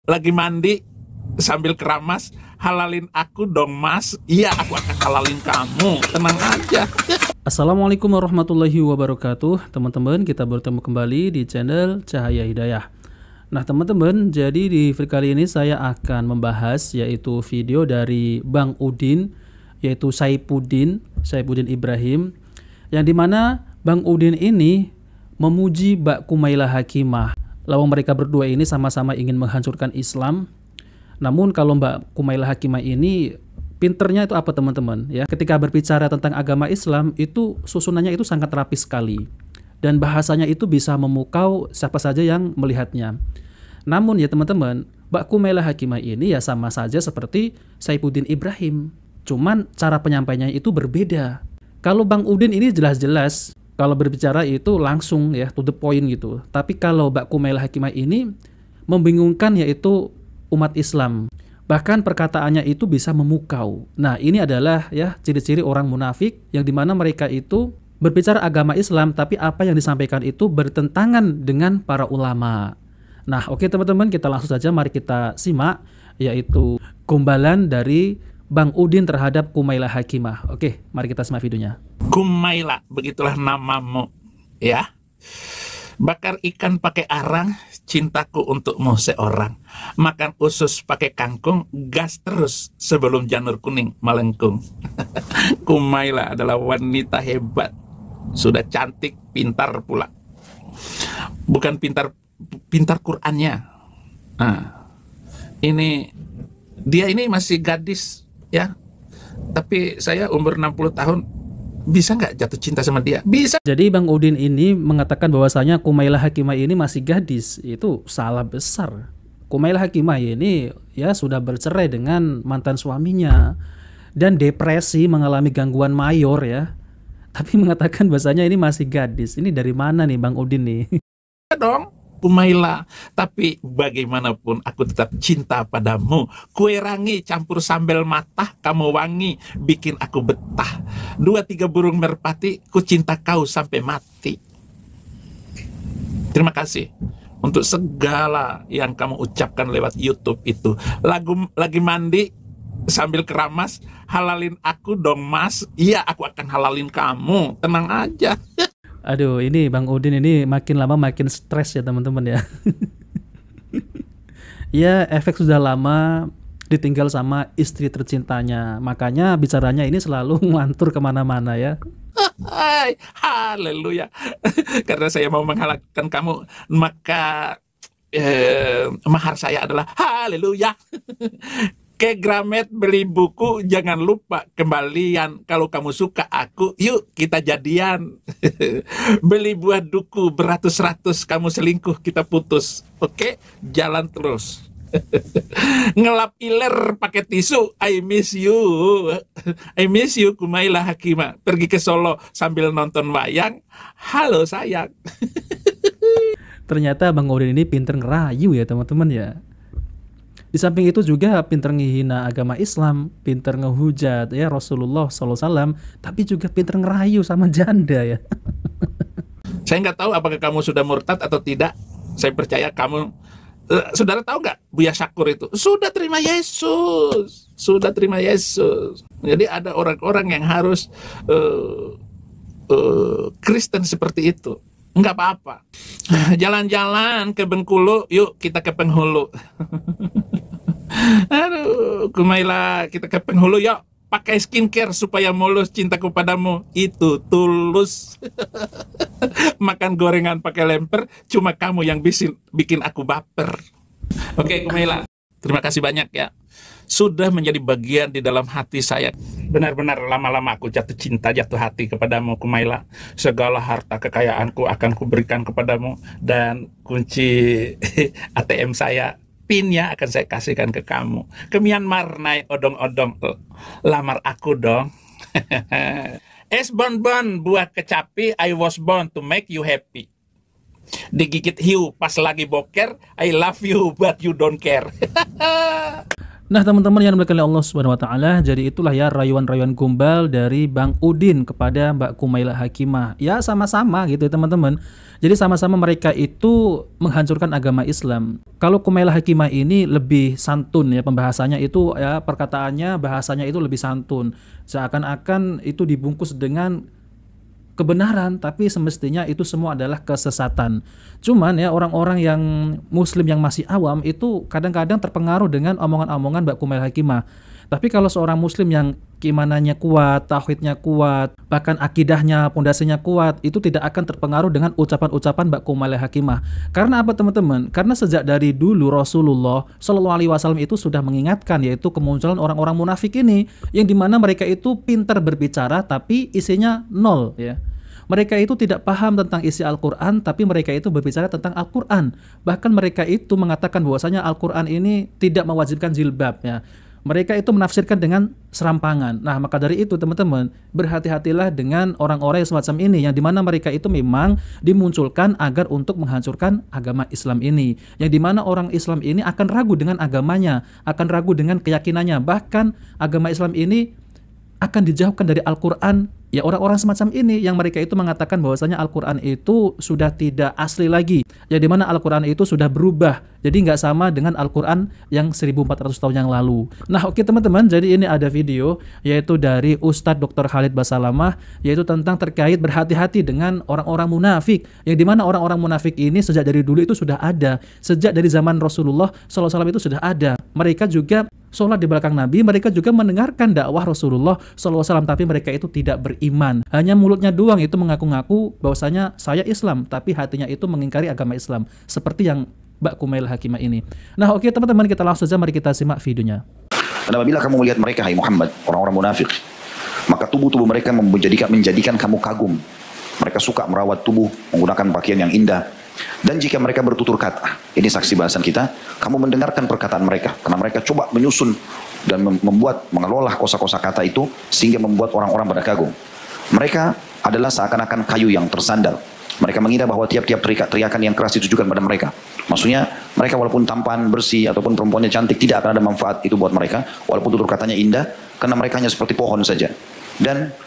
lagi mandi sambil keramas, halalin aku dong mas. Iya, aku akan halalin kamu, tenang aja. Assalamualaikum warahmatullahi wabarakatuh. Teman-teman, kita bertemu kembali di channel Cahaya Hidayah. Nah teman-teman, jadi di video kali ini saya akan membahas yaitu video dari Bang Udin, yaitu Saifuddin Ibrahim, yang dimana Bang Udin ini memuji Mbak Kumailah Hakimah. Lawang mereka berdua ini sama-sama ingin menghancurkan Islam. Namun kalau Mbak Kumailah Hakimah ini pinternya itu apa teman-teman ya? Ketika berbicara tentang agama Islam itu susunannya itu sangat rapi sekali. Dan bahasanya itu bisa memukau siapa saja yang melihatnya. Namun ya teman-teman, Mbak Kumailah Hakimah ini ya sama saja seperti Saifuddin Ibrahim. Cuman cara penyampaiannya itu berbeda. Kalau Bang Udin ini jelas-jelas, kalau berbicara itu langsung ya to the point gitu. Tapi kalau Mbak Kumailah Hakimah ini membingungkan yaitu umat Islam. Bahkan perkataannya itu bisa memukau. Nah ini adalah ya ciri-ciri orang munafik yang dimana mereka itu berbicara agama Islam, tapi apa yang disampaikan itu bertentangan dengan para ulama. Nah, oke teman-teman, kita langsung saja mari kita simak yaitu gombalan dari Bang Udin terhadap Kumailah Hakimah. Oke, mari kita simak videonya. Kumailah, begitulah namamu, ya. Bakar ikan pakai arang, cintaku untukmu seorang. Makan usus pakai kangkung, gas terus sebelum janur kuning melengkung. Kumailah adalah wanita hebat. Sudah cantik, pintar pula. Bukan pintar Qur'annya. Nah, dia ini masih gadis ya. Tapi saya umur 60 tahun, bisa nggak jatuh cinta sama dia? Bisa. Jadi Bang Udin ini mengatakan bahwasanya Kumailah Hakimah ini masih gadis. Itu salah besar. Kumailah Hakimah ini ya sudah bercerai dengan mantan suaminya dan depresi, mengalami gangguan mayor ya. Tapi mengatakan bahasanya ini masih gadis. Ini dari mana nih Bang Udin nih? Ya dong, Kumailah. Tapi bagaimanapun aku tetap cinta padamu. Kue rangi campur sambal matah, kamu wangi, bikin aku betah. 2-3 burung merpati, ku cinta kau sampai mati. Terima kasih untuk segala yang kamu ucapkan lewat YouTube itu. Lagi mandi sambil keramas, halalin aku dong mas. Iya, aku akan halalin kamu, tenang aja. Aduh, ini Bang Udin ini makin lama makin stres ya teman-teman ya. Ya, efek sudah lama ditinggal sama istri tercintanya. Makanya bicaranya ini selalu ngelantur kemana-mana ya. Hai, haleluya. Karena saya mau menghalalkan kamu, maka mahar saya adalah haleluya. Ke Gramet beli buku, jangan lupa kembalian. Kalau kamu suka aku, yuk kita jadian. Beli buah duku beratus-ratus, kamu selingkuh, kita putus. Oke, jalan terus. Ngelap iler pakai tisu, I miss you. I miss you Kumailah Hakimah. Pergi ke Solo sambil nonton wayang. Halo sayang. Ternyata Bang Udin ini pinter ngerayu ya teman-teman ya. Di samping itu juga pinter ngehina agama Islam, pinter ngehujat ya Rasulullah SAW, tapi juga pinter ngerayu sama janda ya. Saya nggak tahu apakah kamu sudah murtad atau tidak. Saya percaya kamu, saudara tahu nggak Buya Syakur itu sudah terima Yesus, sudah terima Yesus. Jadi ada orang-orang yang harus Kristen seperti itu. Nggak apa-apa. Jalan-jalan ke Bengkulu, yuk kita ke Penghulu. Aduh, Kumailah, kita ke Penghulu yuk. Pakai skincare supaya mulus cintaku padamu. Itu tulus. Makan gorengan pakai lemper, cuma kamu yang bikin aku baper. Oke, Kumailah, terima kasih banyak ya. Sudah menjadi bagian di dalam hati saya. Benar-benar lama-lama aku jatuh cinta, jatuh hati kepadamu Kumailah. Segala harta kekayaanku akan kuberikan kepadamu. Dan kunci ATM saya, PIN-nya akan saya kasihkan ke kamu. Ke Myanmar naik odong-odong, lamar aku dong. Es bonbon buah kecapi, I was born to make you happy. Digigit hiu pas lagi boker, I love you but you don't care. Nah, teman-teman yang dimuliakan oleh Allah Subhanahu wa taala, jadi itulah ya rayuan-rayuan gombal dari Bang Udin kepada Mbak Kumaila Hakimah. Ya sama-sama gitu ya, teman-teman. Jadi sama-sama mereka itu menghancurkan agama Islam. Kalau Kumaila Hakimah ini lebih santun ya pembahasannya itu ya, perkataannya bahasanya itu lebih santun. Seakan-akan itu dibungkus dengan kebenaran, tapi semestinya itu semua adalah kesesatan. Cuman ya orang-orang yang muslim yang masih awam itu kadang-kadang terpengaruh dengan omongan-omongan Mbak Kumail Hakimah. Tapi kalau seorang muslim yang keimanannya kuat, tauhidnya kuat, bahkan akidahnya, pondasinya kuat, itu tidak akan terpengaruh dengan ucapan-ucapan Mbak Kumail Hakimah. Karena apa teman-teman? Karena sejak dari dulu Rasulullah Shallallahu Alaihi Wasallam itu sudah mengingatkan, yaitu kemunculan orang-orang munafik ini, yang dimana mereka itu pintar berbicara tapi isinya nol ya. Mereka itu tidak paham tentang isi Al-Quran, tapi mereka itu berbicara tentang Al-Quran. Bahkan mereka itu mengatakan bahwasanya Al-Quran ini tidak mewajibkan jilbab ya. Mereka itu menafsirkan dengan serampangan. Nah, maka dari itu teman-teman, berhati-hatilah dengan orang-orang yang semacam ini, yang dimana mereka itu memang dimunculkan agar untuk menghancurkan agama Islam ini. Yang dimana orang Islam ini akan ragu dengan agamanya, akan ragu dengan keyakinannya. Bahkan agama Islam ini akan dijauhkan dari Al-Quran. Ya, orang-orang semacam ini yang mereka itu mengatakan bahwasanya Al-Quran itu sudah tidak asli lagi, ya dimana Al-Quran itu sudah berubah, jadi nggak sama dengan Al-Quran yang 1400 tahun yang lalu. Nah oke teman-teman, jadi ini ada video yaitu dari Ustadz Dr. Khalid Basalamah, yaitu tentang terkait berhati-hati dengan orang-orang munafik, yang dimana orang-orang munafik ini sejak dari dulu itu sudah ada, sejak dari zaman Rasulullah SAW itu sudah ada. Mereka juga sholat di belakang Nabi, mereka juga mendengarkan dakwah Rasulullah SAW, tapi mereka itu tidak beriman. Hanya mulutnya doang itu mengaku-ngaku bahwasanya saya Islam, tapi hatinya itu mengingkari agama Islam. Seperti yang Mbak Kumail Hakimah ini. Nah oke teman-teman, kita langsung saja mari kita simak videonya. Dan apabila kamu melihat mereka, hai Muhammad, orang-orang munafik, maka tubuh-tubuh mereka menjadikan kamu kagum. Mereka suka merawat tubuh, menggunakan pakaian yang indah. Dan jika mereka bertutur kata, ini saksi bahasan kita, kamu mendengarkan perkataan mereka, karena mereka coba menyusun dan mengelola kosa-kosa kata itu, sehingga membuat orang-orang pada kagum. Mereka adalah seakan-akan kayu yang tersandar. Mereka mengira bahwa tiap-tiap teriakan yang keras ditujukan pada mereka. Maksudnya, mereka walaupun tampan, bersih, ataupun perempuannya cantik, tidak akan ada manfaat itu buat mereka, walaupun tutur katanya indah, karena mereka hanya seperti pohon saja.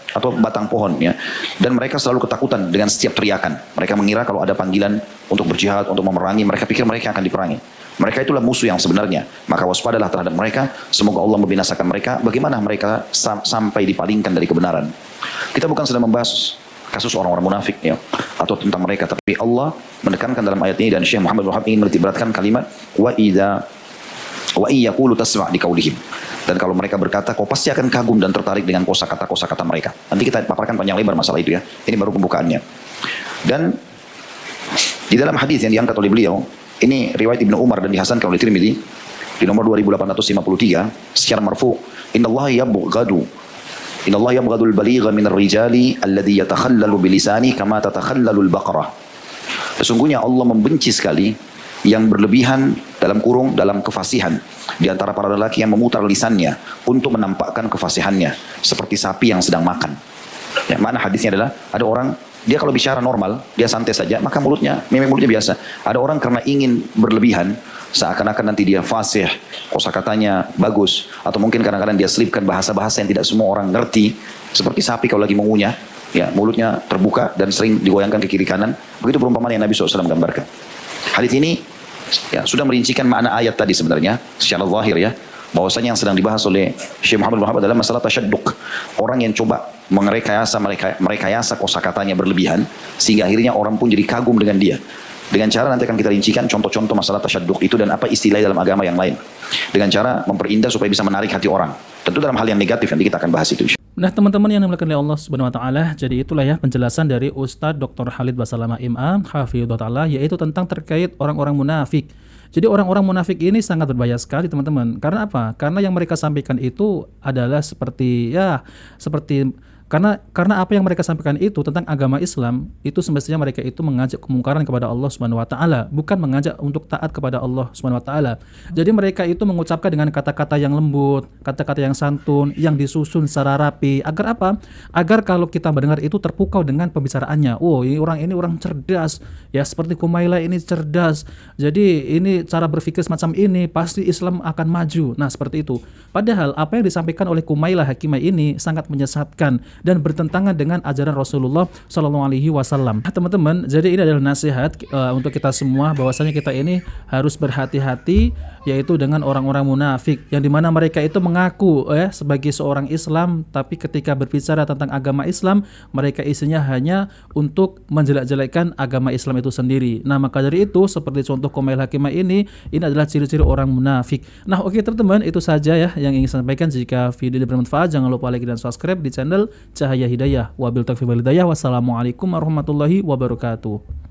Atau batang pohon ya. Dan mereka selalu ketakutan dengan setiap teriakan. Mereka mengira kalau ada panggilan untuk berjihad, untuk memerangi, mereka pikir mereka akan diperangi. Mereka itulah musuh yang sebenarnya. Maka waspadalah terhadap mereka. Semoga Allah membinasakan mereka. Bagaimana mereka sampai dipalingkan dari kebenaran. Kita bukan sedang membahas kasus orang-orang munafik ya, atau tentang mereka, tapi Allah menekankan dalam ayat ini, dan Syekh Muhammad bin Wahab ingin menitikberatkan kalimat wa iyaqulu tasma' liqaulihim. Dan kalau mereka berkata, kau pasti akan kagum dan tertarik dengan kosakata mereka. Nanti kita paparkan panjang lebar masalah itu ya. Ini baru pembukaannya. Dan di dalam hadis yang diangkat oleh beliau, ini riwayat Ibnu Umar dan dihasankan oleh Tirmidzi di nomor 2853 secara marfu, Innallaha yabghadul baligha minar rijali alladhi yatakhallalu bilisani kama tatakhallalu al-baqarah. Sesungguhnya Allah membenci sekali yang berlebihan dalam kefasihan di antara para lelaki yang memutar lisannya untuk menampakkan kefasihannya seperti sapi yang sedang makan. Ya, mana hadisnya adalah ada orang dia kalau bicara normal, dia santai saja, maka memang mulutnya biasa. Ada orang karena ingin berlebihan, seakan-akan nanti dia fasih, kosakatanya bagus, atau mungkin kadang-kadang dia selipkan bahasa-bahasa yang tidak semua orang ngerti, seperti sapi kalau lagi mengunyah, ya mulutnya terbuka dan sering digoyangkan ke kiri kanan. Begitu perumpamaan yang Nabi SAW gambarkan. Hadis ini ya, sudah merincikan makna ayat tadi sebenarnya secara zahir ya, bahwasanya yang sedang dibahas oleh Syekh Muhammad bin Wahab adalah masalah tasyadduk. Orang yang coba merekayasa kosakatanya berlebihan sehingga akhirnya orang pun jadi kagum dengan dia. Dengan cara nanti akan kita rincikan contoh-contoh masalah tasyadduk itu dan apa istilah dalam agama yang lain. Dengan cara memperindah supaya bisa menarik hati orang. Tentu dalam hal yang negatif nanti kita akan bahas itu. Nah teman-teman yang dimuliakan oleh Allah Subhanahu wa taala, jadi itulah ya penjelasan dari Ustadz Dr. Khalid Basalamah Imam Hafizahullah taala, yaitu tentang terkait orang-orang munafik. Jadi orang-orang munafik ini sangat berbahaya sekali teman-teman. Karena apa? Karena yang mereka sampaikan itu adalah seperti Karena apa yang mereka sampaikan itu tentang agama Islam, itu semestinya mereka itu mengajak kemungkaran kepada Allah Subhanahu wa taala, bukan mengajak untuk taat kepada Allah Subhanahu wa taala. Jadi mereka itu mengucapkan dengan kata-kata yang lembut, kata-kata yang santun, yang disusun secara rapi. Agar apa? Agar kalau kita mendengar itu terpukau dengan pembicaraannya. Oh, ini orang cerdas. Ya, seperti Kumaila ini cerdas. Jadi ini cara berpikir semacam ini, pasti Islam akan maju. Nah, seperti itu. Padahal apa yang disampaikan oleh Kumailah Hakimah ini sangat menyesatkan dan bertentangan dengan ajaran Rasulullah Shallallahu Alaihi Wasallam. Teman-teman, jadi ini adalah nasihat untuk kita semua, bahwasanya kita ini harus berhati-hati, yaitu dengan orang-orang munafik yang dimana mereka itu mengaku sebagai seorang Islam, tapi ketika berbicara tentang agama Islam, mereka isinya hanya untuk menjelek-jelekkan agama Islam itu sendiri. Nah, maka dari itu, seperti contoh Kumailah Hakimah ini adalah ciri-ciri orang munafik. Nah, oke teman-teman, itu saja ya yang ingin saya sampaikan. Jika video ini bermanfaat, jangan lupa like dan subscribe di channel Cahaya Hidayah. Wabil taufiq wal hidayah. Wassalamualaikum warahmatullahi wabarakatuh.